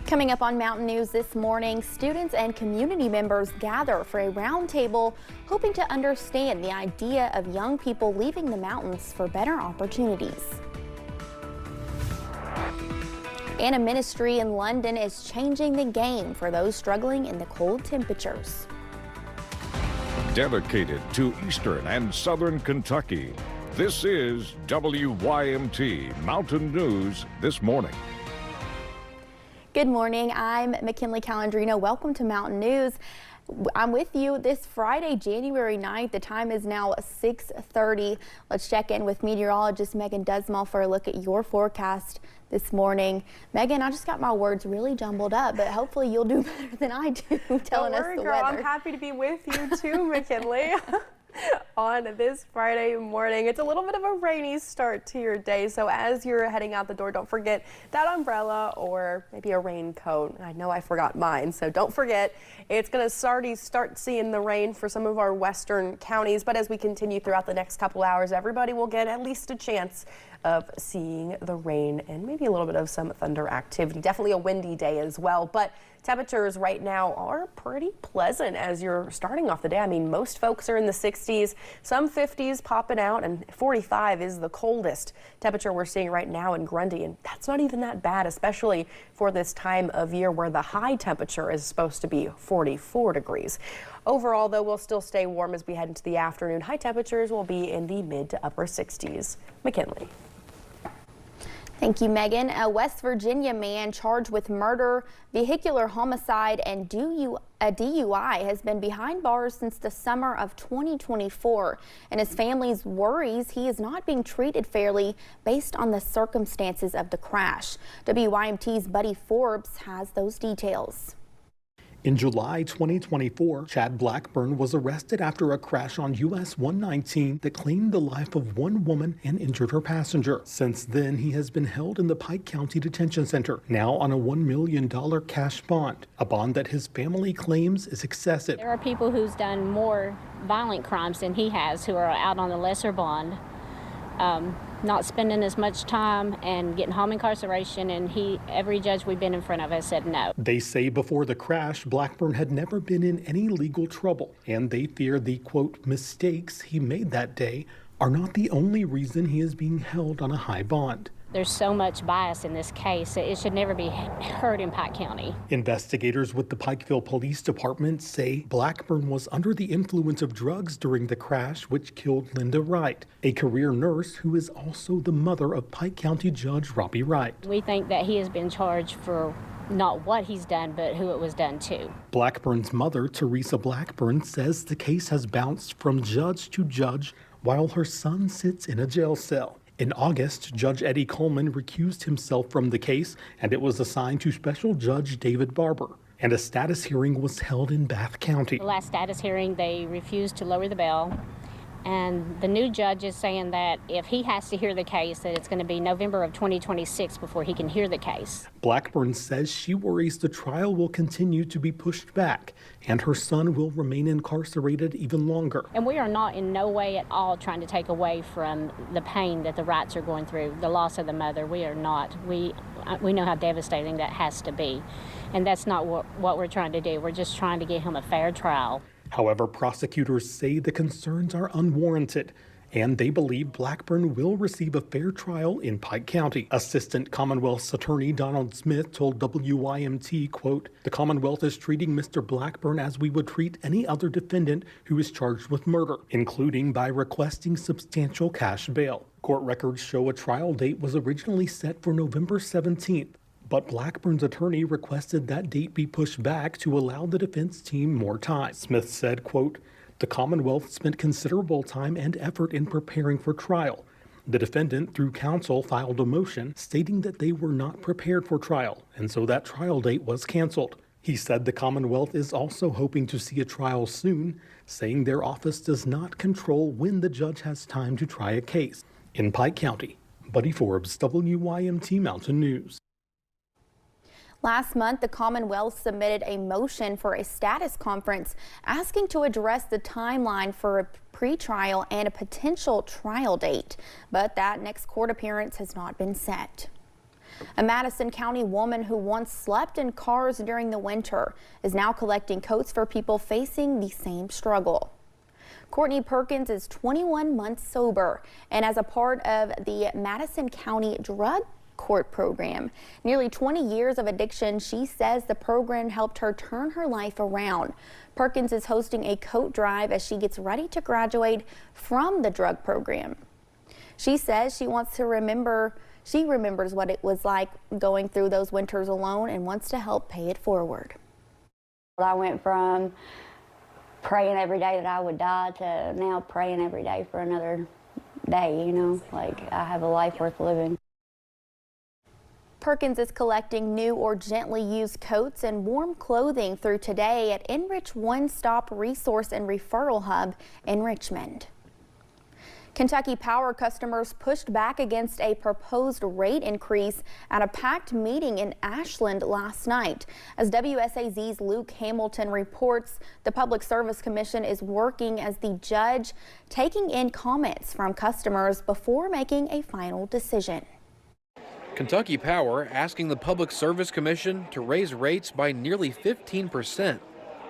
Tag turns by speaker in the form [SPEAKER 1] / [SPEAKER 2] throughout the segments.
[SPEAKER 1] Coming up on Mountain News this morning, students and community members gather for a roundtable hoping to understand the idea of young people leaving the mountains for better opportunities. And a ministry in London is changing the game for those struggling in the cold temperatures.
[SPEAKER 2] Dedicated to Eastern and Southern Kentucky, this is WYMT Mountain News this morning.
[SPEAKER 1] Good morning, I'm McKinley Calandrino. Welcome to Mountain News. I'm with you this Friday, January 9th. The time is now 6:30. Let's check in with meteorologist Megan Desmal for a look at your forecast this morning. Megan, I just got my words really jumbled up, but hopefully you'll do better than I do telling us the
[SPEAKER 3] girl,
[SPEAKER 1] weather.
[SPEAKER 3] I'm happy to be with you too, McKinley. On this Friday morning. It's a little bit of a rainy start to your day, so as you're heading out the door, don't forget that umbrella or maybe a raincoat. I know I forgot mine, so don't forget. It's going to start seeing the rain for some of our western counties, but as we continue throughout the next couple hours, everybody will get at least a chance of seeing the rain and maybe a little bit of some thunder activity. Definitely a windy day as well, but temperatures right now are pretty pleasant as you're starting off the day. I mean, most folks are in the 60s, some 50s popping out, and 45 is the coldest temperature we're seeing right now in Grundy, and that's not even that bad, especially for this time of year where the high temperature is supposed to be 44 degrees. Overall, though, we'll still stay warm as we head into the afternoon. High temperatures will be in the mid to upper 60s. McKinley.
[SPEAKER 1] Thank you, Megan. A West Virginia man charged with murder, vehicular homicide, and a DUI has been behind bars since the summer of 2024. And his family's worries he is not being treated fairly based on the circumstances of the crash. WYMT's Buddy Forbes has those details.
[SPEAKER 4] In July 2024, Chad Blackburn was arrested after a crash on US 119 that claimed the life of one woman and injured her passenger. Since then, he has been held in the Pike County Detention Center, now on a $1 million cash bond, a bond that his family claims is excessive.
[SPEAKER 5] There are people who's done more violent crimes than he has who are out on a lesser bond, not spending as much time and getting home incarceration, and every judge we've been in front of has said no.
[SPEAKER 4] They say before the crash, Blackburn had never been in any legal trouble, and they fear the, quote, mistakes he made that day are not the only reason he is being held on a high bond.
[SPEAKER 5] There's so much bias in this case. It should never be heard in Pike County.
[SPEAKER 4] Investigators with the Pikeville Police Department say Blackburn was under the influence of drugs during the crash, which killed Linda Wright, a career nurse who is also the mother of Pike County Judge Robbie Wright.
[SPEAKER 5] We think that he has been charged for not what he's done, but who it was done to.
[SPEAKER 4] Blackburn's mother, Teresa Blackburn, says the case has bounced from judge to judge while her son sits in a jail cell. In August, Judge Eddie Coleman recused himself from the case, and it was assigned to Special Judge David Barber. And a status hearing was held in Bath County.
[SPEAKER 5] The last status hearing, they refused to lower the bail. And the new judge is saying that if he has to hear the case, that it's going to be November of 2026 before he can hear the case.
[SPEAKER 4] Blackburn says she worries the trial will continue to be pushed back and her son will remain incarcerated even longer.
[SPEAKER 5] And we are not in no way at all trying to take away from the pain that the Wrights are going through, the loss of the mother. We are not. We know how devastating that has to be. And that's not what we're trying to do. We're just trying to get him a fair trial.
[SPEAKER 4] However, prosecutors say the concerns are unwarranted, and they believe Blackburn will receive a fair trial in Pike County. Assistant Commonwealth's Attorney Donald Smith told WYMT, quote, "The Commonwealth is treating Mr. Blackburn as we would treat any other defendant who is charged with murder, including by requesting substantial cash bail." Court records show a trial date was originally set for November 17th. But Blackburn's attorney requested that date be pushed back to allow the defense team more time. Smith said, quote, "The Commonwealth spent considerable time and effort in preparing for trial. The defendant, through counsel, filed a motion stating that they were not prepared for trial, and so that trial date was canceled." He said the Commonwealth is also hoping to see a trial soon, saying their office does not control when the judge has time to try a case. In Pike County, Buddy Forbes, WYMT Mountain News.
[SPEAKER 1] Last month, the Commonwealth submitted a motion for a status conference asking to address the timeline for a pretrial and a potential trial date, but that next court appearance has not been set. A Madison County woman who once slept in cars during the winter is now collecting coats for people facing the same struggle. Courtney Perkins is 21 months sober and as a part of the Madison County Drug Court program. Nearly 20 years of addiction, she says the program helped her turn her life around. Perkins is hosting a coat drive as she gets ready to graduate from the drug program. She says she remembers what it was like going through those winters alone and wants to help pay it forward.
[SPEAKER 6] I went from praying every day that I would die to now praying every day for another day, you know, like I have a life worth living.
[SPEAKER 1] Perkins is collecting new or gently used coats and warm clothing through today at Enrich One-Stop Resource and Referral Hub in Richmond. Kentucky Power customers pushed back against a proposed rate increase at a packed meeting in Ashland last night. As WSAZ's Luke Hamilton reports, the Public Service Commission is working as the judge, taking in comments from customers before making a final decision.
[SPEAKER 7] Kentucky Power asking the Public Service Commission to raise rates by nearly 15%,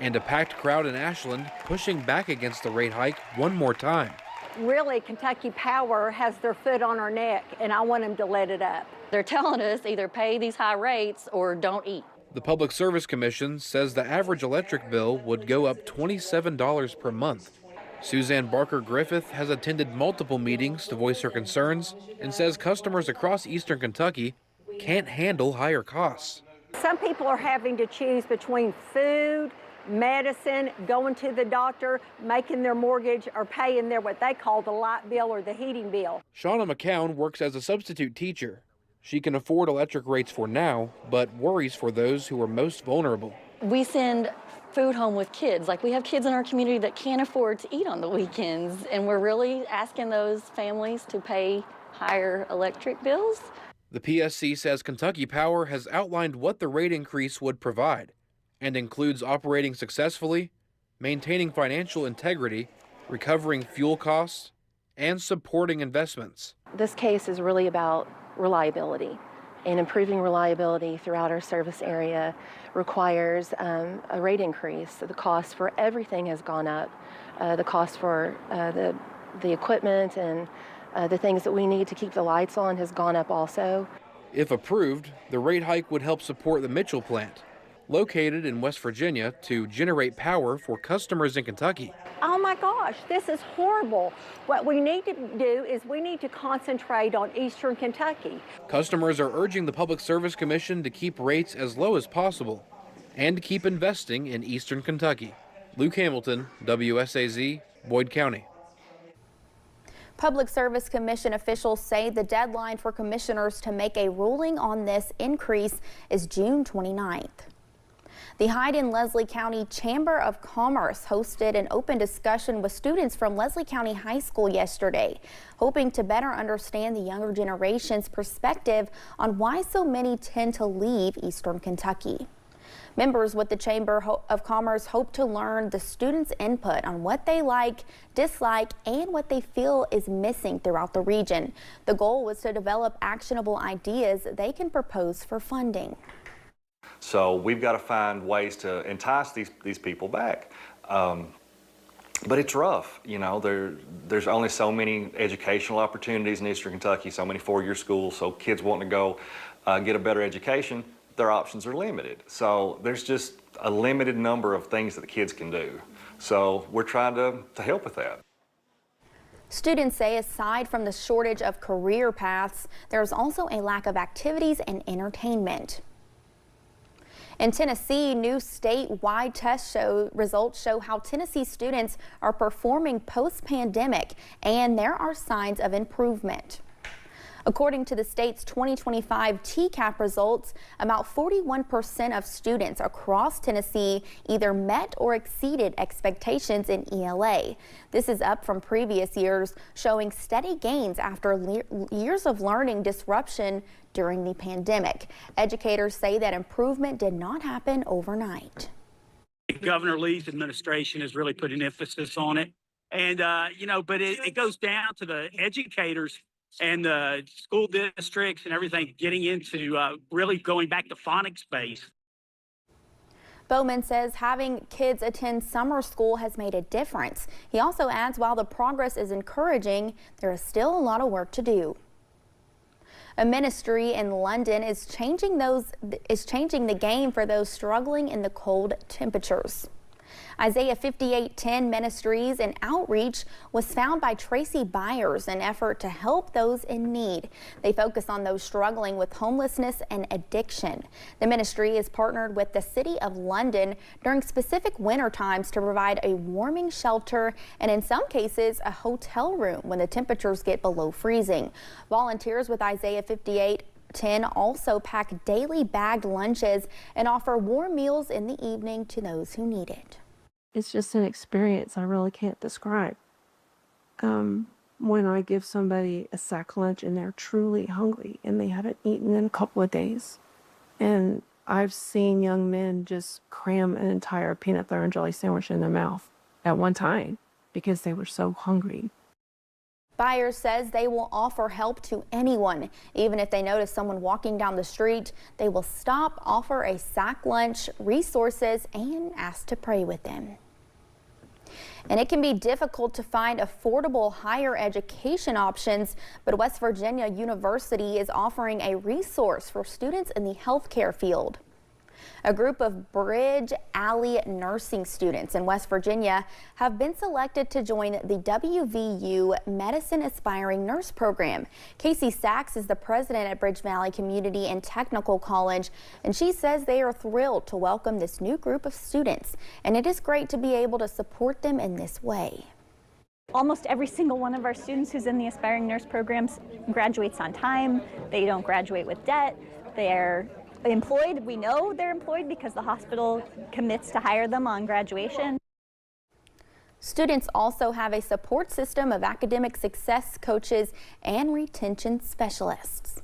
[SPEAKER 7] and a packed crowd in Ashland pushing back against the rate hike one more time.
[SPEAKER 8] Really, Kentucky Power has their foot on our neck, and I want them to let it up.
[SPEAKER 9] They're telling us either pay these high rates or don't eat.
[SPEAKER 7] The Public Service Commission says the average electric bill would go up $27 per month. Suzanne Barker Griffith has attended multiple meetings to voice her concerns and says customers across eastern Kentucky can't handle higher costs.
[SPEAKER 8] Some people are having to choose between food, medicine, going to the doctor, making their mortgage, or paying their what they call the light bill or the heating bill.
[SPEAKER 7] Shauna McCown works as a substitute teacher. She can afford electric rates for now, but worries for those who are most vulnerable.
[SPEAKER 9] We send food home with kids. Like, we have kids in our community that can't afford to eat on the weekends, and we're really asking those families to pay higher electric bills.
[SPEAKER 7] The PSC says Kentucky Power has outlined what the rate increase would provide, and includes operating successfully, maintaining financial integrity, recovering fuel costs, and supporting investments.
[SPEAKER 10] This case is really about reliability, and improving reliability throughout our service area requires a rate increase. So the cost for everything has gone up. The cost for the equipment and the things that we need to keep the lights on has gone up also.
[SPEAKER 7] If approved, the rate hike would help support the Mitchell plant, located in West Virginia, to generate power for customers in Kentucky.
[SPEAKER 8] Oh my gosh, this is horrible. What we need to do is we need to concentrate on eastern Kentucky.
[SPEAKER 7] Customers are urging the Public Service Commission to keep rates as low as possible and to keep investing in eastern Kentucky. Luke Hamilton, WSAZ, Boyd County.
[SPEAKER 1] Public Service Commission officials say the deadline for commissioners to make a ruling on this increase is June 29th. The Hyde and Leslie County Chamber of Commerce hosted an open discussion with students from Leslie County High School yesterday, hoping to better understand the younger generation's perspective on why so many tend to leave eastern Kentucky. Members with the Chamber of Commerce hope to learn the students' input on what they like, dislike, and what they feel is missing throughout the region. The goal was to develop actionable ideas they can propose for funding.
[SPEAKER 11] So we've got to find ways to entice these people back. But it's rough, you know, there's only so many educational opportunities in eastern Kentucky, so many four-year schools, so kids wanting to go get a better education, their options are limited. So there's just a limited number of things that the kids can do. So we're trying to help with that.
[SPEAKER 1] Students say aside from the shortage of career paths, there's also a lack of activities and entertainment. In Tennessee, new statewide test results show how Tennessee students are performing post-pandemic, and there are signs of improvement. According to the state's 2025 TCAP results, about 41% of students across Tennessee either met or exceeded expectations in ELA. This is up from previous years, showing steady gains after years of learning disruption during the pandemic. Educators say that improvement did not happen overnight.
[SPEAKER 12] Governor Lee's administration has really put an emphasis on it. And, but it goes down to the educators and the school districts and everything getting into really going back to phonics base.
[SPEAKER 1] Bowman says having kids attend summer school has made a difference. He also adds while the progress is encouraging, there is still a lot of work to do. A ministry in London is changing the game for those struggling in the cold temperatures. Isaiah 58:10 Ministries and Outreach was found by Tracy Byers in an effort to help those in need. They focus on those struggling with homelessness and addiction. The ministry is partnered with the City of London during specific winter times to provide a warming shelter and in some cases a hotel room when the temperatures get below freezing. Volunteers with Isaiah 58:10 also pack daily bagged lunches and offer warm meals in the evening to those who need it.
[SPEAKER 13] It's just an experience I really can't describe. When I give somebody a sack lunch and they're truly hungry and they haven't eaten in a couple of days. And I've seen young men just cram an entire peanut butter and jelly sandwich in their mouth at one time because they were so hungry.
[SPEAKER 1] Byers says they will offer help to anyone. Even if they notice someone walking down the street, they will stop, offer a sack lunch, resources, and ask to pray with them. And it can be difficult to find affordable higher education options, but West Virginia University is offering a resource for students in the healthcare field. A group of Bridge Alley nursing students in West Virginia have been selected to join the WVU Medicine Aspiring Nurse Program. Casey Sachs is the president at Bridge Valley Community and Technical College, and she says they are thrilled to welcome this new group of students, and it is great to be able to support them in this way.
[SPEAKER 14] Almost every single one of our students who's in the Aspiring Nurse programs graduates on time. They don't graduate with debt. They're employed. We know they're employed because the hospital commits to hire them on graduation.
[SPEAKER 1] Students also have a support system of academic success coaches and retention specialists.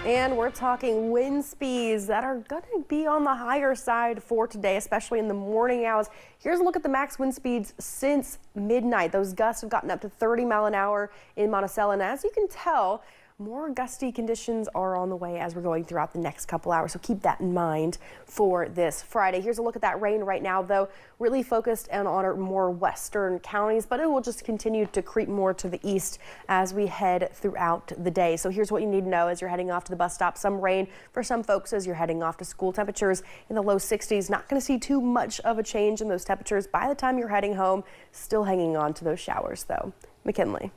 [SPEAKER 3] And we're talking wind speeds that are going to be on the higher side for today, especially in the morning hours. Here's a look at the max wind speeds since midnight. Those gusts have gotten up to 30 miles an hour in Monticello. And as you can tell, more gusty conditions are on the way as we're going throughout the next couple hours, so keep that in mind for this Friday. Here's a look at that rain right now, though, really focused on our more western counties, but it will just continue to creep more to the east as we head throughout the day. So here's what you need to know as you're heading off to the bus stop. Some rain for some folks as you're heading off to school. Temperatures in the low 60s. Not going to see too much of a change in those temperatures by the time you're heading home. Still hanging on to those showers, though. McKinley.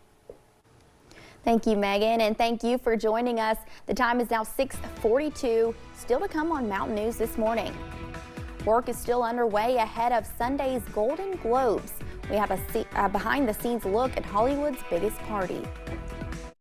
[SPEAKER 1] Thank you, Megan, and thank you for joining us. The time is now 6:42. Still to come on Mountain News this morning. Work is still underway ahead of Sunday's Golden Globes. We have a behind-the-scenes look at Hollywood's biggest party.